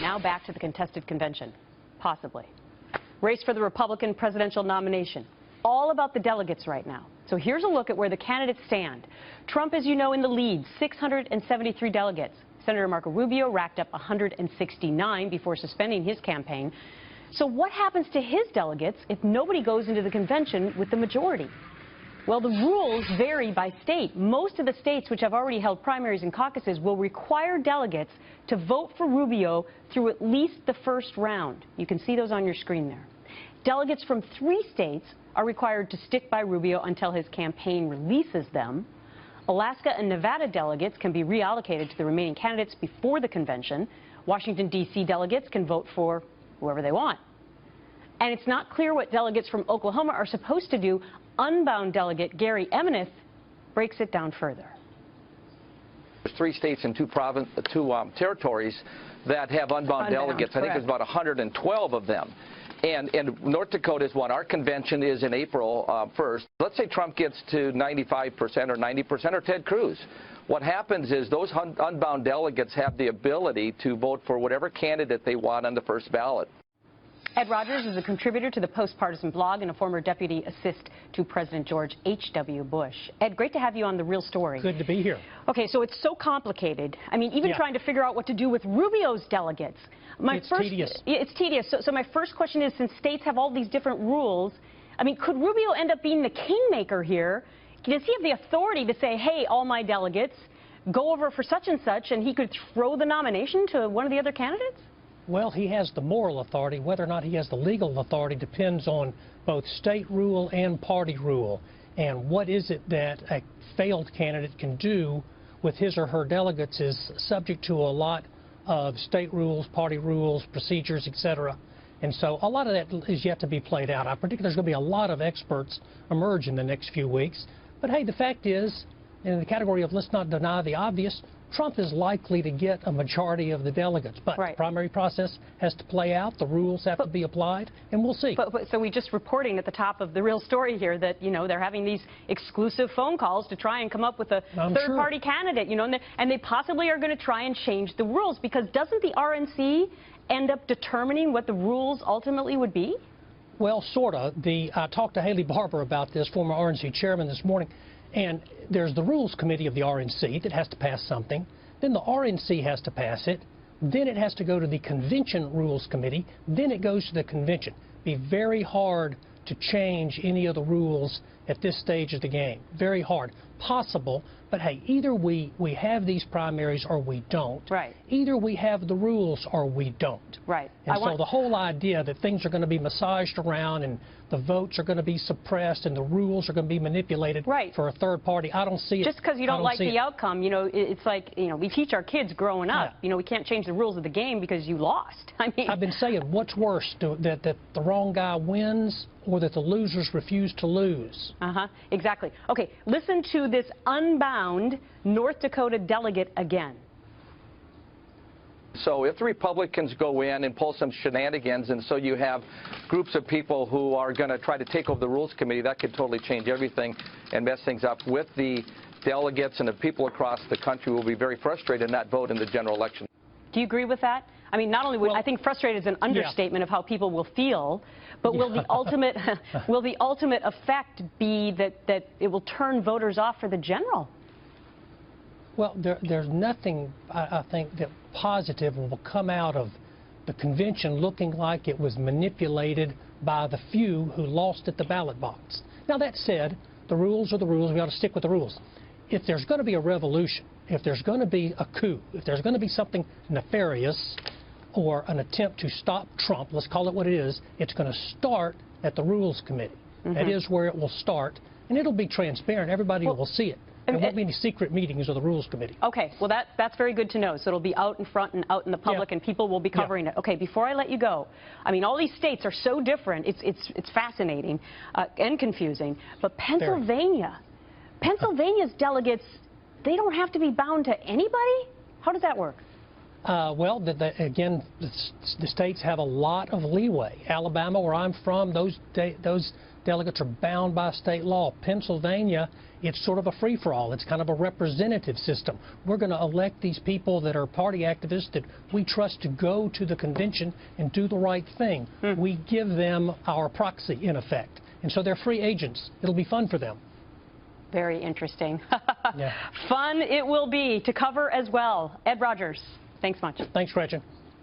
Now back to the contested convention. Possibly. Race for the Republican presidential nomination. All about the delegates right now. So here's a look at where the candidates stand. Trump, as you know, in the lead, 673 delegates. Senator Marco Rubio racked up 169 before suspending his campaign. So what happens to his delegates if nobody goes into the convention with the majority? Well, the rules vary by state. Most of the states which have already held primaries and caucuses will require delegates to vote for Rubio through at least the first round. You can see those on your screen there. Delegates from 3 states are required to stick by Rubio until his campaign releases them. Alaska and Nevada delegates can be reallocated to the remaining candidates before the convention. Washington, D.C. delegates can vote for whoever they want. And it's not clear what delegates from Oklahoma are supposed to do. Unbound delegate Gary Emeneth breaks it down further. There's 3 states and 2 territories that have unbound delegates. I think there's about 112 of them. And North Dakota is one. Our convention is in April 1st. Let's say Trump gets to 95% or 90% or Ted Cruz. What happens is those unbound delegates have the ability to vote for whatever candidate they want on the first ballot. Ed Rogers is a contributor to the Post-Partisan blog and a former deputy assist to President George H.W. Bush. Ed, great to have you on The Real Story. Good to be here. Okay, so it's so complicated. I mean, even trying to figure out what to do with Rubio's delegates. It's tedious. It's tedious. So my first question is, since states have all these different rules, I mean, could Rubio end up being the kingmaker here? Does he have the authority to say, hey, all my delegates, go over for such and such, and he could throw the nomination to one of the other candidates? Well, he has the moral authority. Whether or not he has the legal authority depends on both state rule and party rule. And what is it that a failed candidate can do with his or her delegates is subject to a lot of state rules, party rules, procedures, etc. And so a lot of that is yet to be played out. I predict there's going to be a lot of experts emerge in the next few weeks. But hey, the fact is, in the category of let's not deny the obvious, Trump is likely to get a majority of the delegates, but the primary process has to play out, the rules have to be applied, and we'll see. So we just reporting at the top of The Real Story here that, you know, they're having these exclusive phone calls to try and come up with a third-party candidate, you know, and they possibly are going to try and change the rules, because doesn't the RNC end up determining what the rules ultimately would be? Well, sort of. I talked to Haley Barbour about this, former RNC chairman, this morning. And there's the Rules Committee of the RNC that has to pass something. Then the RNC has to pass it. Then it has to go to the Convention Rules Committee. Then it goes to the Convention. It'd be very hard to change any of the rules at this stage of the game. Very hard. Possible, but hey, either we have these primaries or we don't. Right. Either we have the rules or we don't. Right. And so the whole idea that things are going to be massaged around and the votes are going to be suppressed and the rules are going to be manipulated for a third party, I don't see it. Just because you don't like the outcome, you know, it's like, you know, we teach our kids growing up, you know, we can't change the rules of the game because you lost. I mean, I've been saying, what's worse, that the wrong guy wins or that the losers refuse to lose? Exactly. Okay, listen to this unbound North Dakota delegate again. So if the Republicans go in and pull some shenanigans, and so you have groups of people who are going to try to take over the Rules Committee, that could totally change everything and mess things up. With the delegates and the people across the country will be very frustrated and not vote in the general election. Do you agree with that? I mean, not only would I think frustrated is an understatement of how people will feel, but will the ultimate effect be that it will turn voters off for the general? Well, there's nothing, I think, that positive will come out of the convention looking like it was manipulated by the few who lost at the ballot box. Now, that said, the rules are the rules. We ought to stick with the rules. If there's going to be a revolution, if there's going to be a coup, if there's going to be something nefarious or an attempt to stop Trump, let's call it what it is, it's going to start at the Rules Committee. That is where it will start, and it'll be transparent. Everybody will see it. There won't be any secret meetings of the Rules Committee. Okay, well that's very good to know. So it'll be out in front and out in the public, and people will be covering it. Okay, before I let you go, I mean, all these states are so different. It's fascinating and confusing. But Pennsylvania's delegates, they don't have to be bound to anybody? How does that work? Well, again, the states have a lot of leeway. Alabama, where I'm from, those delegates are bound by state law. Pennsylvania, it's sort of a free-for-all. It's kind of a representative system. We're going to elect these people that are party activists that we trust to go to the convention and do the right thing. We give them our proxy, in effect. And so they're free agents. It'll be fun for them. Very interesting. Yeah. Fun it will be to cover as well. Ed Rogers, thanks much. Thanks, Gretchen.